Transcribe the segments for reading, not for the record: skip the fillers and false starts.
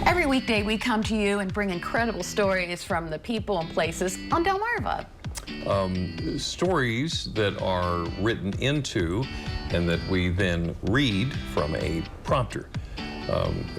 Every weekday we come to you and bring incredible stories from the people and places on Delmarva. Stories that are written into and that we then read from a prompter.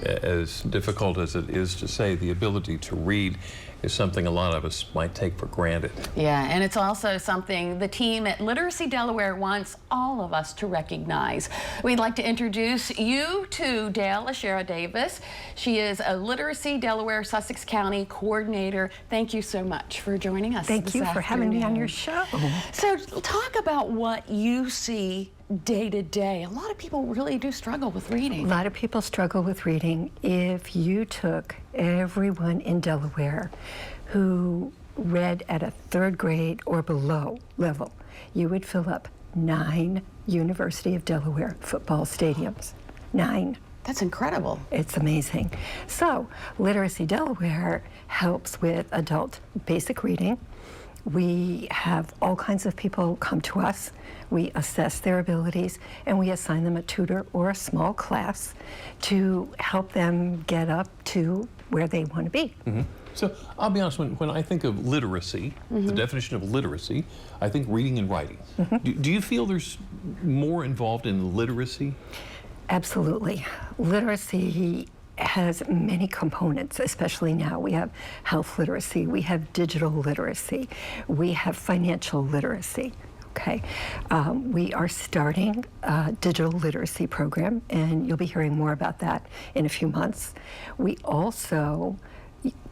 As difficult as it is to say, the ability to read is something a lot of us might take for granted. Yeah, and it's also something the team at Literacy Delaware wants all of us to recognize. We'd like to introduce you to Dale Ashera-Davis. She is a Literacy Delaware Sussex County coordinator. Thank you so much for joining us. Thank you for having me on your show. So talk about what you see day to day. A lot of people really do struggle with reading. A lot of people struggle with reading. If you took everyone in Delaware who read at a third grade or below level, you would fill up 9 University of Delaware football stadiums. 9. That's incredible. It's amazing. So Literacy Delaware helps with adult basic reading. We have all kinds of people come to us. We assess their abilities, and we assign them a tutor or a small class to help them get up to where they want to be. Mm-hmm. So I'll be honest, when I think of literacy, the definition of literacy, I think reading and writing. Do you feel there's more involved in literacy? Absolutely. Literacy has many components, especially now. We have health literacy, we have digital literacy, we have financial literacy. Okay, we are starting a digital literacy program, and you'll be hearing more about that in a few months. We also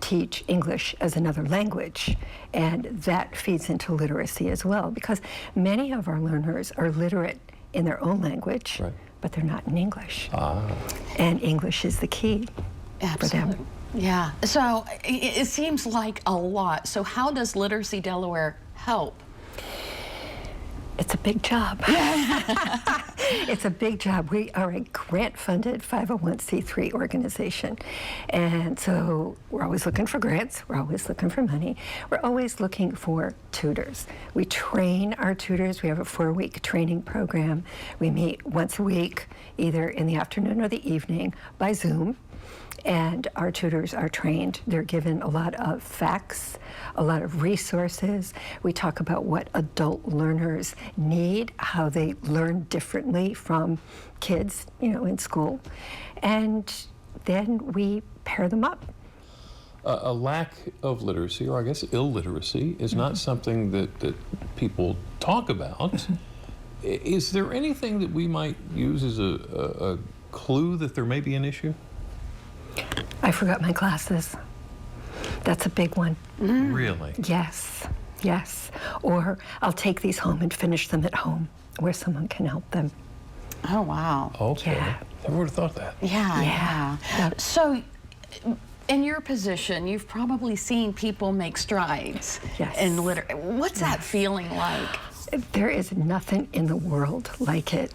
teach English as another language, and that feeds into literacy as well, because many of our learners are literate in their own language, right, but they're not in English. And English is the key for them. Yeah, so it seems like a lot. So how does Literacy Delaware help? It's a big job. It's a big job. We are a grant-funded 501c3 organization. And so we're always looking for grants. We're always looking for money. We're always looking for tutors. We train our tutors. We have a 4-week training program. We meet once a week, either in the afternoon or the evening by Zoom. And our tutors are trained. They're given a lot of facts, a lot of resources. We talk about what adult learners need, how they learn differently from kids, in school. And then we pair them up. A lack of literacy, or I guess illiteracy, is not something that people talk about. Is there anything that we might use as a clue that there may be an issue? I forgot my glasses. That's a big one. Really? Yes, yes. Or I'll take these home and finish them at home where someone can help them. Oh, wow. Okay. Yeah. Never would have thought that. Yeah. So in your position, you've probably seen people make strides in literacy. What's that feeling like? There is nothing in the world like it.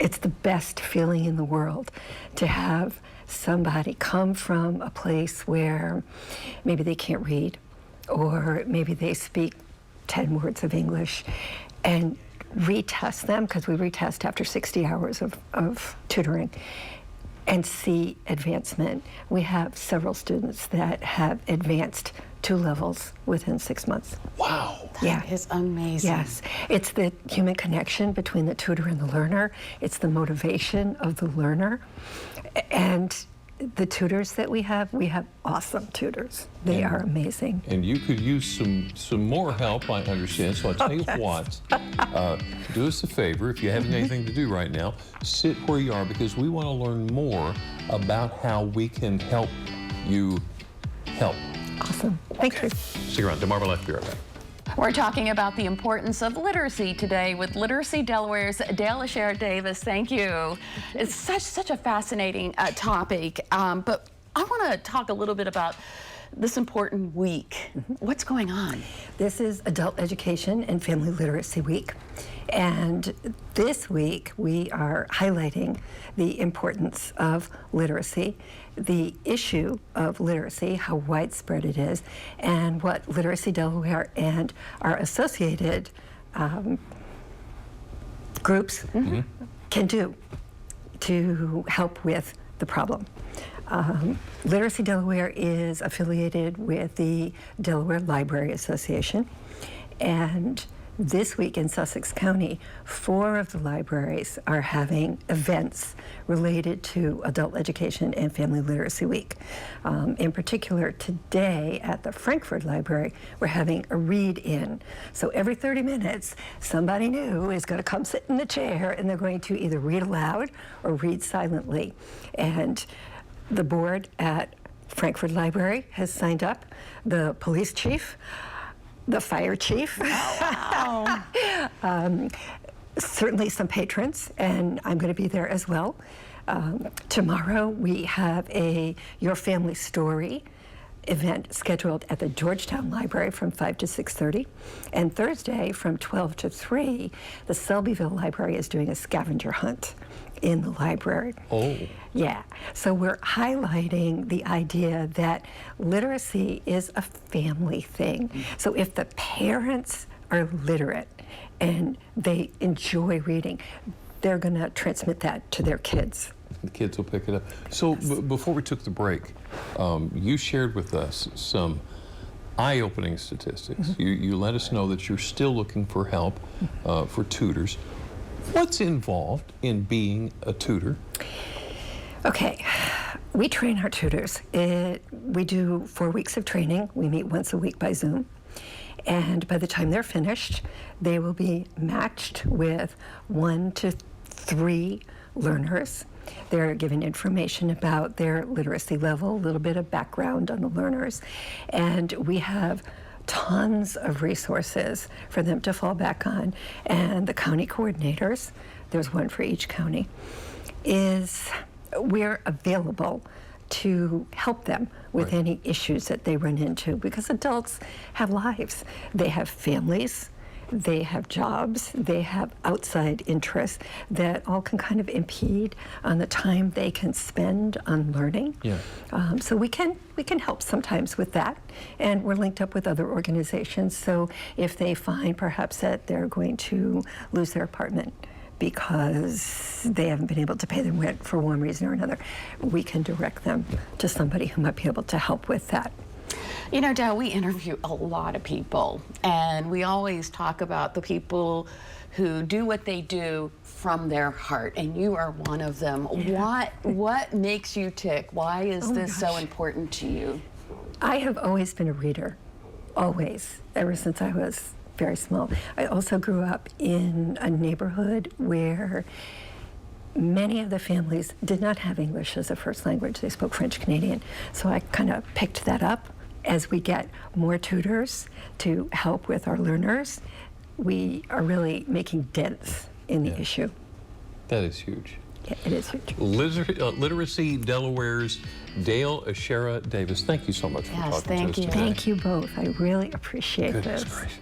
It's the best feeling in the world to have somebody come from a place where maybe they can't read, or maybe they speak 10 words of English, and retest them, because we retest after 60 hours of tutoring, and see advancement. We have several students that have advanced 2 levels within 6 months. Wow. That is amazing. Yes. It's the human connection between the tutor and the learner. It's the motivation of the learner. And the tutors that we have awesome tutors. They are amazing. And you could use some more help, I understand. So I'll tell you what, do us a favor, if you have anything to do right now, sit where you are, because we want to learn more about how we can help you help. Awesome. Thank you. Stick around. Delmarva Life, be right back. We're talking about the importance of literacy today with Literacy Delaware's Dale Ashera-Davis. Thank you. It's such a fascinating topic, but I want to talk a little bit about this important week. What's going on? This is Adult Education and Family Literacy Week. And this week we are highlighting the importance of literacy, the issue of literacy, how widespread it is, and what Literacy Delaware and our associated groups can do to help with the problem. Literacy Delaware is affiliated with the Delaware Library Association, and this week in Sussex County, 4 of the libraries are having events related to Adult Education and Family Literacy Week. In particular, today at the Frankfurt Library, we're having a read-in. So every 30 minutes, somebody new is going to come sit in the chair, and they're going to either read aloud or read silently. And the board at Frankfurt Library has signed up. The police chief, the fire chief, certainly some patrons, and I'm going to be there as well. Tomorrow we have a Your Family Story event scheduled at the Georgetown Library from 5 to 6:30, and Thursday from 12 to 3, the Selbyville Library is doing a scavenger hunt in the library. Oh. Yeah, so we're highlighting the idea that literacy is a family thing. So if the parents are literate and they enjoy reading, they're going to transmit that to their kids. The kids will pick it up. So before we took the break, you shared with us some eye-opening statistics. You let us know that you're still looking for help for tutors. What's involved in being a tutor? Okay, we train our tutors. We do 4 weeks of training. We meet once a week by Zoom. And by the time they're finished, they will be matched with 1 to 3 learners. They're given information about their literacy level, a little bit of background on the learners. And we have tons of resources for them to fall back on. And the county coordinators, there's one for each county, we're available to help them with Right. any issues that they run into, because adults have lives. They have families, they have jobs, they have outside interests that all can kind of impede on the time they can spend on learning. Yeah. So we can help sometimes with that, and we're linked up with other organizations. So if they find perhaps that they're going to lose their apartment because they haven't been able to pay their rent for one reason or another, we can direct them to somebody who might be able to help with that. You know, Dale, we interview a lot of people, and we always talk about the people who do what they do from their heart, and you are one of them. Yeah. What makes you tick? Why is this so gosh. important to you? I have always been a reader, always, ever since I was very small. I also grew up in a neighborhood where many of the families did not have English as a first language. They spoke French Canadian. So I kind of picked that up. As we get more tutors to help with our learners, we are really making dents in the issue. That is huge. Yeah, it is huge. Literacy Delaware's Dale Ashera-Davis, thank you so much for Yes, talking to thank us you. today. Thank you both. I really appreciate Goodness this. gracious.